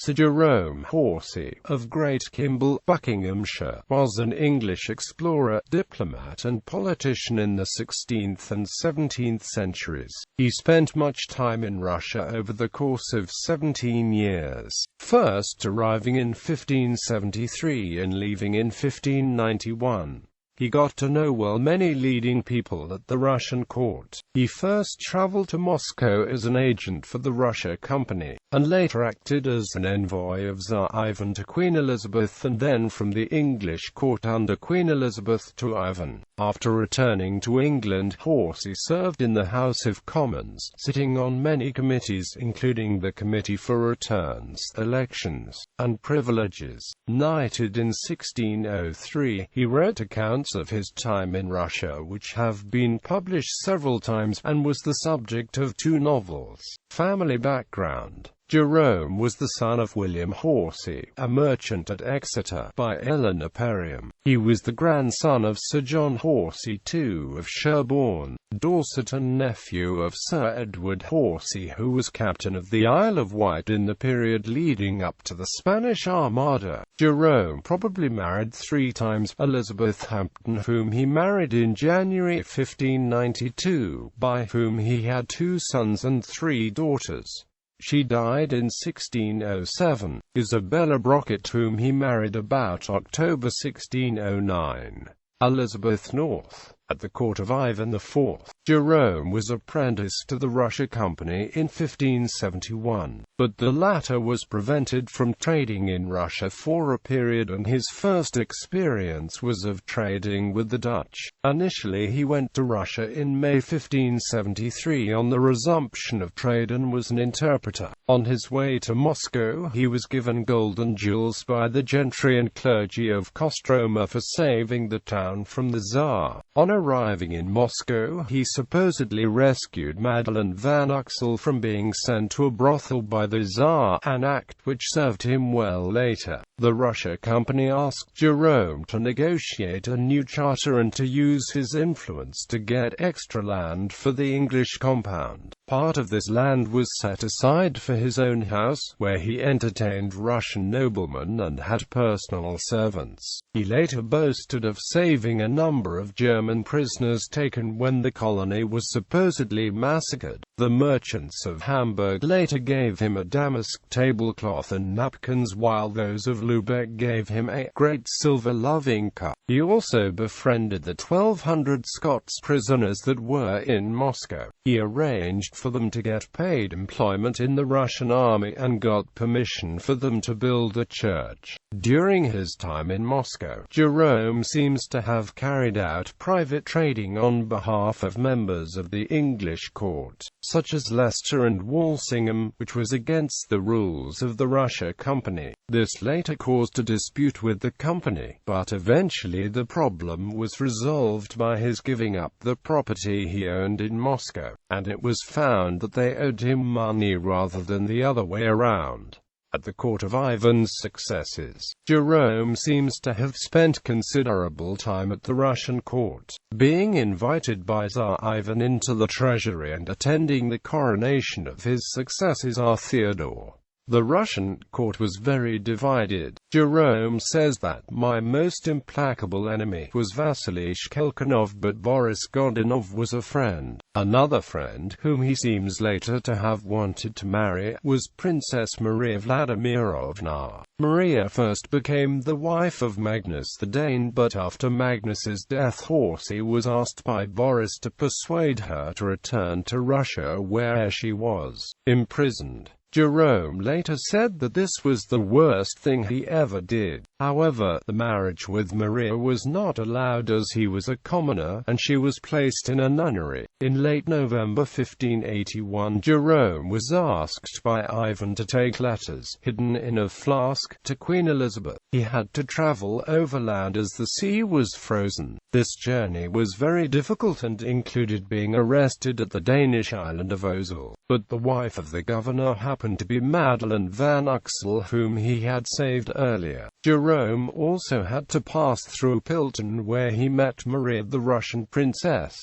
Sir Jerome Horsey, of Great Kimble, Buckinghamshire, was an English explorer, diplomat and politician in the 16th and 17th centuries. He spent much time in Russia over the course of 17 years, first arriving in 1573 and leaving in 1591. He got to know well many leading people at the Russian court. He first traveled to Moscow as an agent for the Russian Company, and later acted as an envoy of Tsar Ivan to Queen Elizabeth, and then from the English court under Queen Elizabeth to Ivan. After returning to England, Horsey served in the House of Commons, sitting on many committees including the Committee for Returns, Elections, and Privileges. Knighted in 1603, he wrote accounts of his time in Russia which have been published several times, and was the subject of 2 novels. Family background: Jerome was the son of William Horsey, a merchant at Exeter, by Eleanor Perham. He was the grandson of Sir John Horsey II of Sherborne, Dorset, and nephew of Sir Edward Horsey, who was captain of the Isle of Wight in the period leading up to the Spanish Armada. Jerome probably married 3 times: Elizabeth Hampton, whom he married in January 1592, by whom he had 2 sons and 3 daughters. She died in 1607. Isabella Brocket, whom he married about October 1609. Elizabeth North. At the court of Ivan IV, Jerome was apprenticed to the Russian Company in 1571, but the latter was prevented from trading in Russia for a period, and his first experience was of trading with the Dutch. Initially he went to Russia in May 1573 on the resumption of trade and was an interpreter. On his way to Moscow, he was given gold and jewels by the gentry and clergy of Kostroma for saving the town from the Tsar. On arriving in Moscow, he supposedly rescued Madeleine van Uxel from being sent to a brothel by the Tsar, an act which served him well later. The Russian Company asked Jerome to negotiate a new charter and to use his influence to get extra land for the English compound. Part of this land was set aside for his own house, where he entertained Russian noblemen and had personal servants. He later boasted of saving a number of German prisoners taken when the colony was supposedly massacred. The merchants of Hamburg later gave him a damask tablecloth and napkins, while those of Lubeck gave him a great silver loving cup. He also befriended the 1,200 Scots prisoners that were in Moscow. He arranged for them to get paid employment in the Russian army and got permission for them to build a church. During his time in Moscow, Jerome seems to have carried out private trading on behalf of members of the English court, such as Leicester and Walsingham, which was against the rules of the Russian Company. This later caused a dispute with the company, but eventually the problem was resolved by his giving up the property he owned in Moscow, and it was found that they owed him money rather than the other way around. At the court of Ivan's successors, Jerome seems to have spent considerable time at the Russian court, being invited by Tsar Ivan into the treasury and attending the coronation of his successor Tsar Theodore. The Russian court was very divided. Jerome says that my most implacable enemy was Vasily Shkelkonov, but Boris Godunov was a friend. Another friend, whom he seems later to have wanted to marry, was Princess Maria Vladimirovna. Maria first became the wife of Magnus the Dane, but after Magnus's death, Horsey was asked by Boris to persuade her to return to Russia, where she was imprisoned. Jerome later said that this was the worst thing he ever did. However, the marriage with Maria was not allowed as he was a commoner, and she was placed in a nunnery. In late November 1581, Jerome was asked by Ivan to take letters, hidden in a flask, to Queen Elizabeth. He had to travel overland as the sea was frozen. This journey was very difficult and included being arrested at the Danish island of Ozel. But the wife of the governor happened to be Madeleine van Uxel, whom he had saved earlier. Jerome also had to pass through Pilton, where he met Maria, the Russian princess.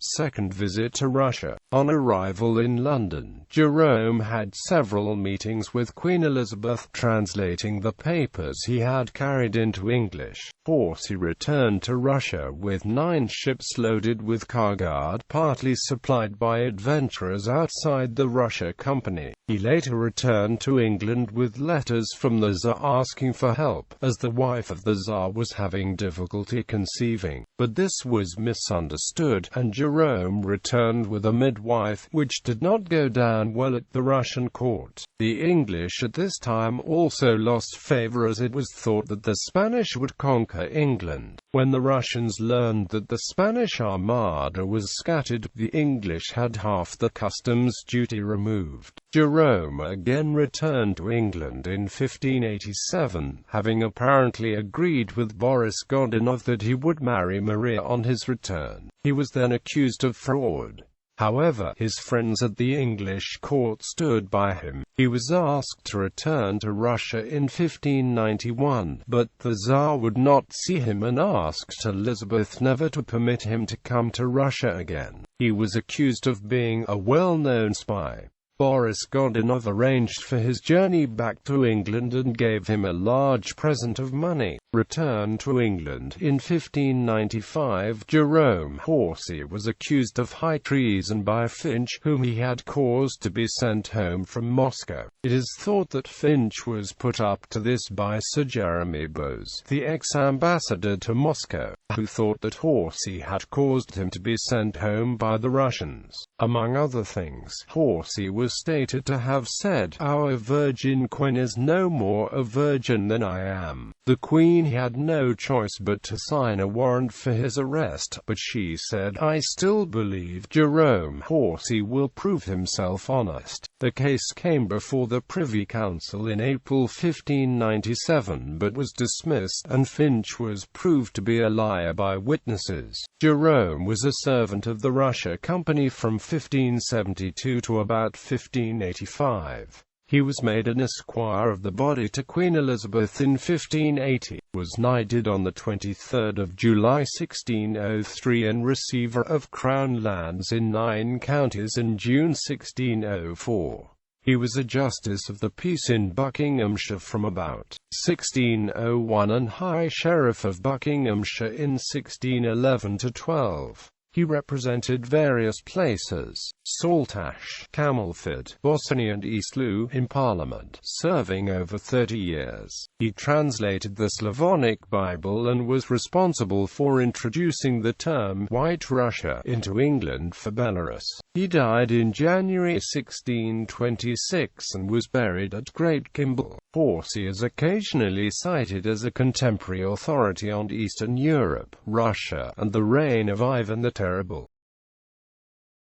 second visit to Russia. On arrival in London, Jerome had several meetings with Queen Elizabeth, translating the papers he had carried into English. Horsey returned to Russia with 9 ships loaded with cargo, partly supplied by adventurers outside the Russia Company. He later returned to England with letters from the Tsar asking for help, as the wife of the Tsar was having difficulty conceiving. But this was misunderstood, and Jerome returned with a midwife, which did not go down well at the Russian court. The English at this time also lost favor, as it was thought that the Spanish would conquer England. When the Russians learned that the Spanish Armada was scattered, the English had half the customs duty removed. Jerome again returned to England in 1587, having apparently agreed with Boris Godunov that he would marry Maria on his return. He was then accused of fraud. However, his friends at the English court stood by him. He was asked to return to Russia in 1591, but the Tsar would not see him and asked Elizabeth never to permit him to come to Russia again. He was accused of being a well-known spy. Boris Godunov arranged for his journey back to England and gave him a large present of money. Returned to England in 1595, Jerome Horsey was accused of high treason by Finch, whom he had caused to be sent home from Moscow. It is thought that Finch was put up to this by Sir Jeremy Bowes, the ex-ambassador to Moscow, who thought that Horsey had caused him to be sent home by the Russians. Among other things, Horsey was stated to have said, "Our Virgin Queen is no more a virgin than I am." The Queen had no choice but to sign a warrant for his arrest, but she said, "I still believe Jerome Horsey will prove himself honest." The case came before the Privy Council in April 1597, but was dismissed, and Finch was proved to be a liar by witnesses. Jerome was a servant of the Russia Company from 1572 to about 1585. He was made an esquire of the body to Queen Elizabeth in 1580, was knighted on the 23rd of July 1603 and receiver of Crown lands in 9 counties in June 1604. He was a justice of the peace in Buckinghamshire from about 1601 and High Sheriff of Buckinghamshire in 1611 to 12. He represented various places, Saltash, Camelford, Bosnia and Eastleigh, in Parliament, serving over 30 years. He translated the Slavonic Bible and was responsible for introducing the term White Russia into England for Belarus. He died in January 1626 and was buried at Great Kimble. Horsey is occasionally cited as a contemporary authority on Eastern Europe, Russia, and the reign of Ivan the Terrible.